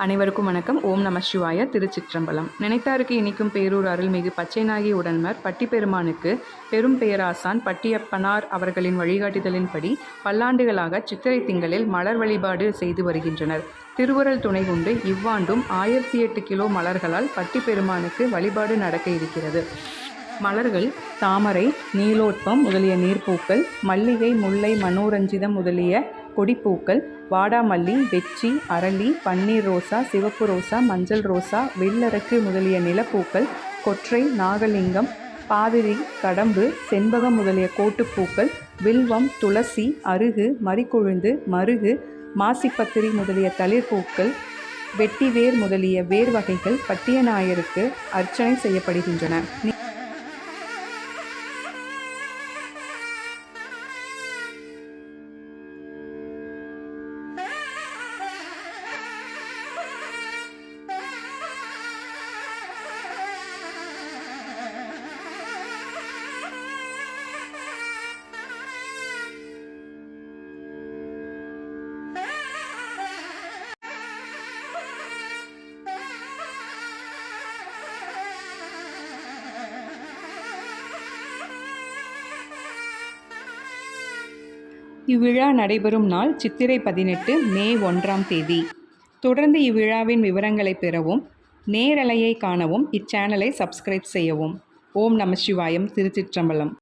அனைவருக்கும் வணக்கம். ஓம் நம சிவாய. திருச்சிற்றம்பலம். நினைத்தாருக்கு இனிக்கும் பேரூர் அருள்மிகு பச்சைநாகி உடன்மர் பட்டிப்பெருமானுக்கு பெரும் பேராசான் பட்டியப்பனார் அவர்களின் வழிகாட்டுதலின்படி பல்லாண்டுகளாக சித்திரை திங்களில் மலர் வழிபாடு செய்து வருகின்றனர். திருவுருள் துணை கொண்டு இவ்வாண்டும் 1008 கிலோ மலர்களால் பட்டிப்பெருமானுக்கு வழிபாடு நடக்க இருக்கிறது. மலர்கள் தாமரை, நீலோத்பம் முதலிய நீர்ப்பூக்கள், மல்லிகை, முல்லை, மனோரஞ்சிதம் முதலிய கொடிப்பூக்கள், வாடாமல்லி, வெச்சி, அரளி, பன்னீர் ரோசா, சிவப்பு ரோசா, மஞ்சள் ரோசா, வெள்ளரக்கு முதலிய நிலப்பூக்கள், கொற்றை, நாகலிங்கம், பாதிரி, கடம்பு, செண்பகம் முதலிய கோட்டுப்பூக்கள், வில்வம், துளசி, அருகு, மரிக்கொழுந்து, மருகு, மாசிப்பத்திரி முதலிய தளிர்பூக்கள், வெட்டிவேர் முதலிய வேர் வகைகள் பட்டியநாயருக்கு அர்ச்சனை செய்யப்படுகின்றன. இவ்விழா நடைபெறும் நாள் சித்திரை 18 மே 1ஆம் தேதி. தொடர்ந்து இவ்விழாவின் விவரங்களை பெறவும் நேரலையை காணவும் இச்சேனலை சப்ஸ்கிரைப் செய்யவும். ஓம் நம சிவாயம். திருச்சிற்றம்பலம்.